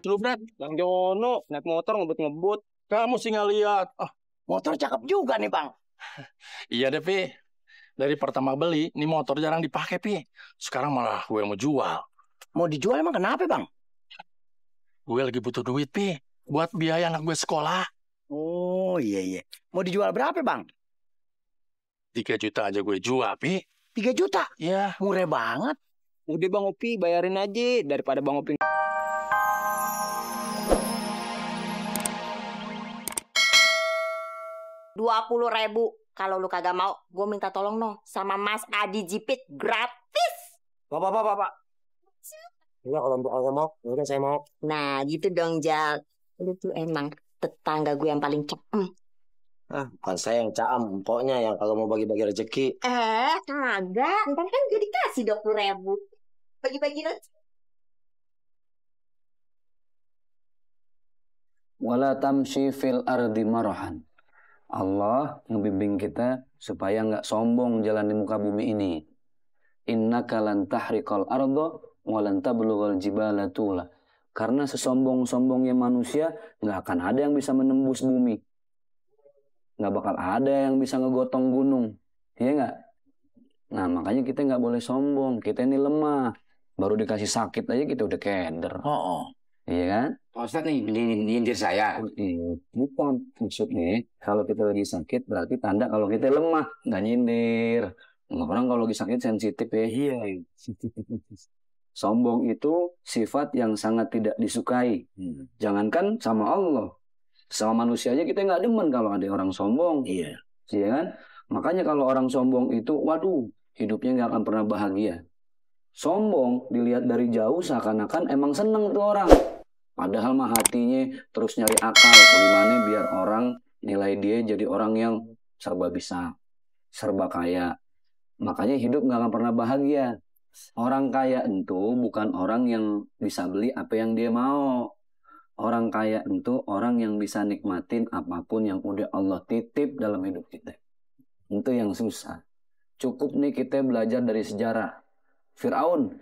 lu, Brad? Bang Jono naik motor ngebut-ngebut. Kamu sih nggak lihat. Motor cakep juga nih, Bang. Iya deh, Pi. Dari pertama beli, ini motor jarang dipakai, Pi. Sekarang malah gue mau jual. Mau dijual emang kenapa, Bang? Gue lagi butuh duit, Pi. Buat biaya anak gue sekolah. Oh, iya. Mau dijual berapa, Bang? 3 juta aja gue jual, Pi. 3 juta? Iya. Murah banget. Udah Bang Opi, bayarin aja daripada Bang Opi. Rp20.000. Kalau lu kagak mau, gue minta tolong no sama Mas Adi Jipit gratis. Pak. Iya kalau untuk aku mau, udah saya mau. Nah gitu dong Jal. Lu tuh emang tetangga gue yang paling cem. Bukan saya yang caem, pokoknya yang kalau mau bagi-bagi rezeki. Kagak. Ntar kan gue dikasih 20.000. Bagi-bagi rezeki. Wala tamshi fil ardi marahan. Allah ngebimbing kita supaya nggak sombong jalan di muka bumi ini. Innaka lan tahriqal arda wa lan tablughal jibala tula. Karena sesombong-sombongnya manusia nggak akan ada yang bisa menembus bumi. Nggak bakal ada yang bisa ngegotong gunung. Iya nggak? Nah makanya kita nggak boleh sombong. Kita ini lemah. Baru dikasih sakit aja kita udah keder. Iya kan? Pak Ustadz nih, nyindir saya. Bukan maksudnya kalau kita lagi sakit berarti tanda kalau kita lemah, nggak nyindir. Orang kalau lagi sakit sensitif ya. Iya. Sombong itu sifat yang sangat tidak disukai. Jangankan sama Allah, sama manusia aja kita nggak demen kalau ada orang sombong. Iya kan? Makanya kalau orang sombong itu, waduh, hidupnya nggak akan pernah bahagia. Sombong dilihat dari jauh seakan-akan emang seneng tuh orang. Padahal mah hatinya terus nyari akal. Gimana biar orang nilai dia jadi orang yang serba bisa, serba kaya. Makanya hidup nggak akan pernah bahagia. Orang kaya itu bukan orang yang bisa beli apa yang dia mau. Orang kaya itu orang yang bisa nikmatin apapun yang udah Allah titip dalam hidup kita. Itu yang susah. Cukup nih kita belajar dari sejarah. Fir'aun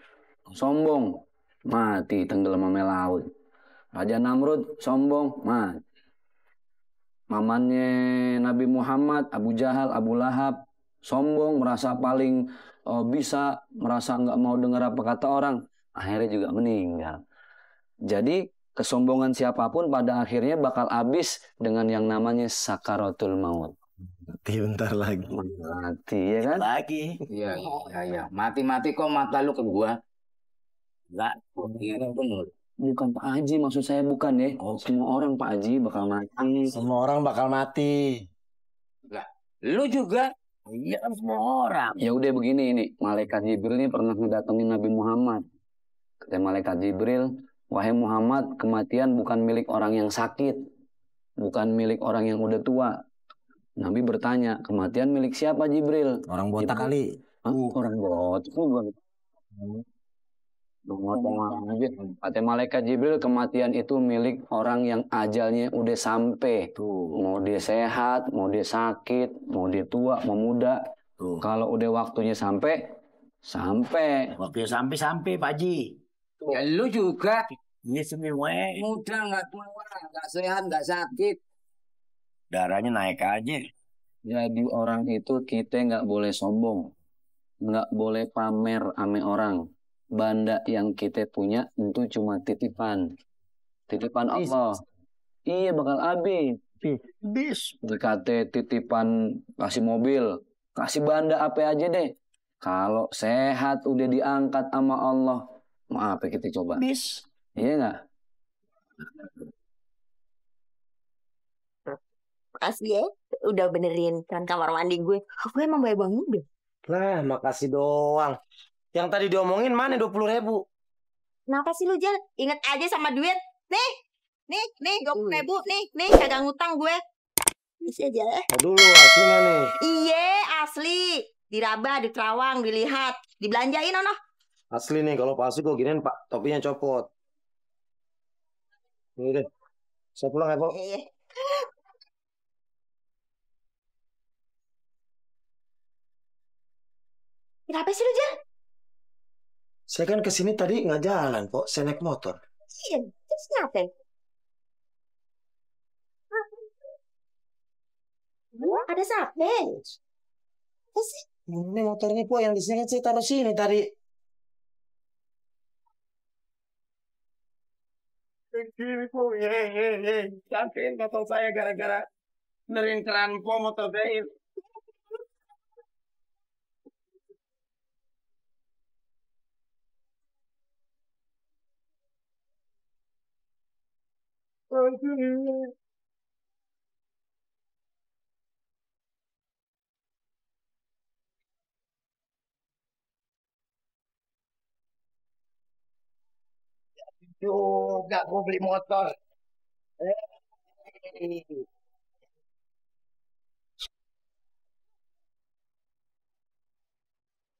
sombong, mati tenggelam sama laut. Raja Namrud sombong, mati. Mamannya Nabi Muhammad, Abu Jahal, Abu Lahab, sombong, merasa paling bisa, merasa nggak mau dengar apa kata orang, akhirnya juga meninggal. Jadi kesombongan siapapun pada akhirnya bakal habis dengan yang namanya sakaratul maut. Mati bentar lagi. Mati ya kan? Lagi. Iya. Mati-mati kok mata lu ke gua. Enggak. Bukan Pak Haji, maksud saya bukan ya. Semua orang Pak Haji bakal mati. Semua orang bakal mati. Lah, lu juga. Iya kan semua orang. Ya udah begini ini, malaikat Jibril ini pernah ngedatengin Nabi Muhammad. Kata malaikat Jibril, wahai Muhammad, kematian bukan milik orang yang sakit, bukan milik orang yang udah tua. Nabi bertanya, kematian milik siapa Jibril? Orang botak kali. Orang botak bukan. Aja. Kata malaikat Jibril, kematian itu milik orang yang ajalnya udah sampai. Mau dia sehat, mau dia sakit, mau dia tua, mau muda. Kalau udah waktunya sampai. Waktunya sampai Pak Haji. Ya lu juga. Iya semua. Muda nggak tua, nggak sehat, nggak sakit. Darahnya naik aja. Jadi orang itu kita nggak boleh sombong, nggak boleh pamer ame orang. Banda yang kita punya itu cuma titipan Allah. Iya bakal habis. Berkata titipan kasih mobil, kasih banda apa aja deh. Kalau sehat udah diangkat sama Allah, mau apa kita coba? Iya nggak? Makasih ya, udah benerin kan kamar mandi gue. Gue emang baik banget. Lah, makasih doang. Yang tadi diomongin mana 20.000? Kenapa sih lu Jal? Ingat aja sama duit. Nih 20.000 nih kagak ngutang gue. Bisa aja. Dulu aslinya nih. Iya asli. Diraba, di Terawang, dilihat, dibelanjain ono. Asli nih, kalau palsu gue giniin Pak, topinya copot. Ini deh. Saya pulang ya, Pak. Iya. Kenapa sih lu Jal? Saya kan kesini tadi nggak jalan, Pak. Saya naik motor. Iya, terus kenapa? Ada siapa? Terus Ini motornya po yang di sini saya taruh sini tadi. Kiri po, Sampaiin motor saya gara-gara nerin keran po motor saya. Juga gue beli motor.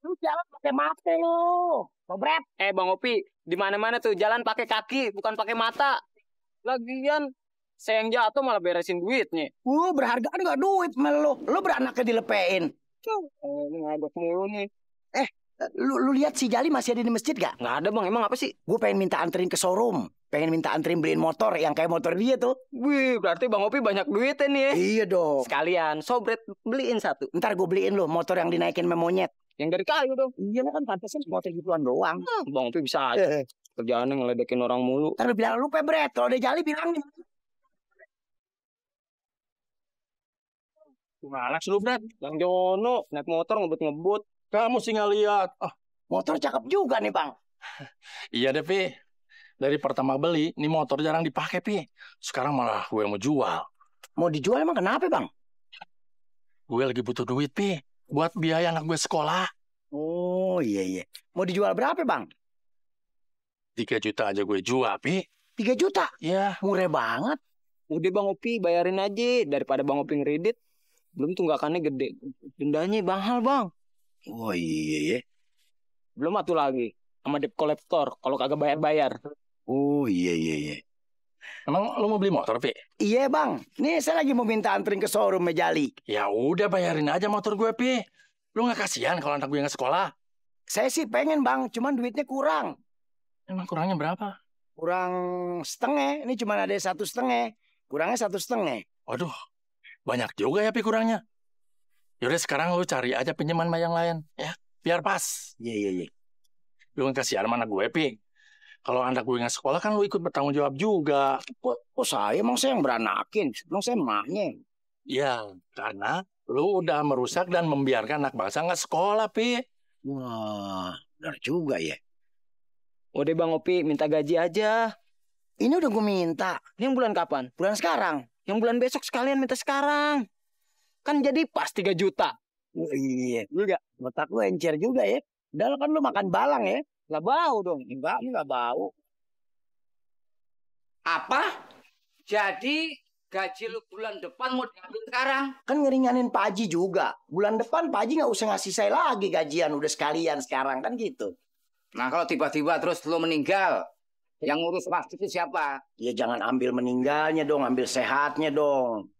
Lu jalan pakai mata lu. Bobret. Bang Opi, di mana-mana tuh jalan pakai kaki, bukan pakai mata. Lagian saya yang jatuh malah beresin duitnya. Berharga nggak duit melu. Lu beranaknya dilepein. Ini ngaduk mulu nih. Lu lihat si Jali masih ada di masjid gak? Nggak ada bang, emang apa sih? Gue pengen minta anterin ke showroom. Pengen minta anterin beliin motor yang kayak motor dia tuh. Wih, berarti Bang Opi banyak duitnya nih ya. Iya dong. Sekalian, sobret beliin satu. Ntar gue beliin lu motor yang dinaikin sama monyet. Yang dari kayu dong. Iya kan pantasnya motor gituan doang. Bang Opi bisa aja. Kerjaannya ngeledekin orang mulu. Ntar lu bilang lu pebret. Kalau ada Jali bilangin. Gimana sih lu, Bret? Bang Jono, naik motor ngebut-ngebut. Kamu sih nggak lihat. Motor cakep juga nih bang. Iya deh, Pi. Dari pertama beli, ini motor jarang dipakai, Pi. Sekarang malah gue mau jual. Mau dijual emang kenapa bang? Gue lagi butuh duit, Pi. Buat biaya anak gue sekolah. Oh iya. Mau dijual berapa bang? 3 juta aja gue jual, Pi. 3 juta? Ya. Murah banget. Udah Bang Opi, bayarin aja. Daripada Bang Opi ngeredit. Belum tunggakannya gede. Dendanya mahal bang. Oh iya. Belum atuh lagi. Sama debt collector. Kalau kagak bayar-bayar. Oh iya. Emang lu mau beli motor, Pi? Iya bang. Nih saya lagi mau minta anterin ke showroom Jali. Ya udah bayarin aja motor gue, Pi. Lu nggak kasihan kalau anak gue nggak sekolah? Saya sih pengen bang. Cuman duitnya kurang. Emang kurangnya berapa? Kurang setengah. Ini cuma ada 1,5. Kurangnya 1,5. Waduh, banyak juga ya, Pi, kurangnya. Yaudah sekarang lu cari aja pinjaman sama yang lain, ya. Biar pas. Iya. Lu kan kasihan sama anak gue, Pi. Kalau anak gue nggak sekolah kan lu ikut bertanggung jawab juga. Oh saya emang saya yang beranakin. Emang saya emaknya. Ya, karena lu udah merusak dan membiarkan anak bangsa nggak sekolah, Pi. Wah, benar juga ya. Udah Bang Opi, minta gaji aja. Ini udah gue minta. Ini yang bulan kapan? Bulan sekarang. Yang bulan besok sekalian minta sekarang. Kan jadi pas 3 juta. Oh, iya. Juga. Otak lu encer juga ya. Padahal kan lu makan balang ya. Lah bau dong. Enggak, ini nggak bau. Apa? Jadi gaji lu bulan depan mau diambil sekarang? Kan ngeringanin Pak Haji juga. Bulan depan Pak Haji nggak usah ngasih saya lagi gajian. Udah sekalian sekarang kan gitu. Nah kalau tiba-tiba terus lu meninggal, yang ngurus pasti itu siapa? Ya jangan ambil meninggalnya dong. Ambil sehatnya dong.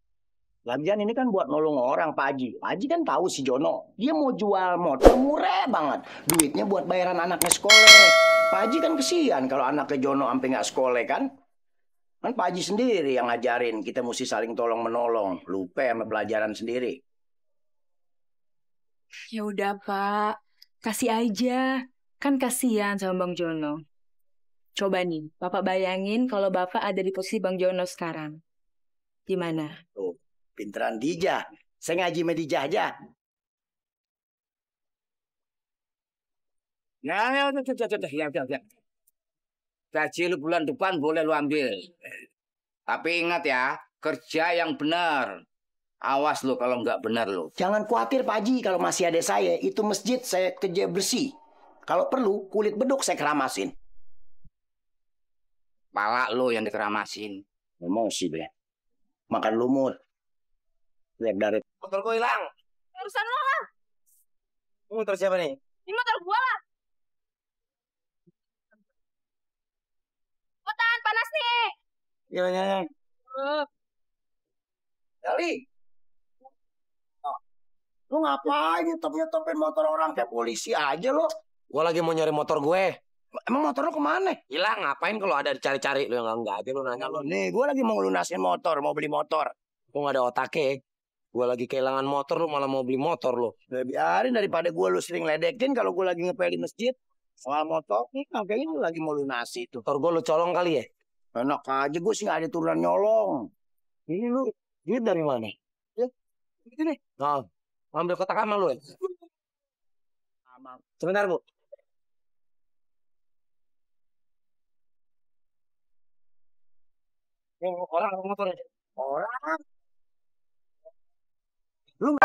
Lagian ini kan buat nolong orang Pak Haji. Pak Haji kan tahu si Jono. Dia mau jual motor murah banget. Duitnya buat bayaran anaknya sekolah. Pak Haji kan kesian kalau anaknya Jono sampai nggak sekolah kan. Kan Pak Haji sendiri yang ngajarin. Kita mesti saling tolong-menolong. Lupa sama pelajaran sendiri. Ya udah Pak. Kasih aja. Kan kasihan sama Bang Jono. Coba nih, Bapak bayangin kalau Bapak ada di posisi Bang Jono sekarang. Gimana? Tuh. Pinteran Dijah. Saya ngaji sama Dijah aja. Ya. Gaji lu bulan depan boleh lu ambil. Tapi ingat ya, kerja yang benar. Awas lu kalau nggak benar lu. Jangan khawatir Pak Haji kalau masih ada saya. Itu masjid saya kerja bersih. Kalau perlu kulit beduk saya keramasin. Pala lu yang dikeramasin. Emosi deh. Makan lumut. Lihat dari Motor gue hilang. Urusan lo lah. Motor siapa nih? Ini motor gua lah. Oh, tahan panas nih. Ya. Jali. Lu ngapain nyetopin motor orang kayak polisi aja lo? Gue lagi mau nyari motor gue. Emang motor lo kemana? Hilang, ngapain kalau ada dicari-cari lu yang enggak aja lu nanya lu. Nih, gue lagi mau lunasin motor, mau beli motor. Lu nggak ada otaknya. Gue lagi kehilangan motor, lu malah mau beli motor lu. Ya, biarin daripada gue lu sering ledekin kalau gue lagi ngepel di masjid. Soal motor, nih kayaknya lu lagi mau lunasi tuh. Motor gue lu colong kali ya? Enak aja, gue sih gak ada turunan nyolong. Ini lu duit dari mana? Ya, ini. Nah, ambil kotak amal lu ya? Sebentar, Bu. Orang motor ya? Orang. Lu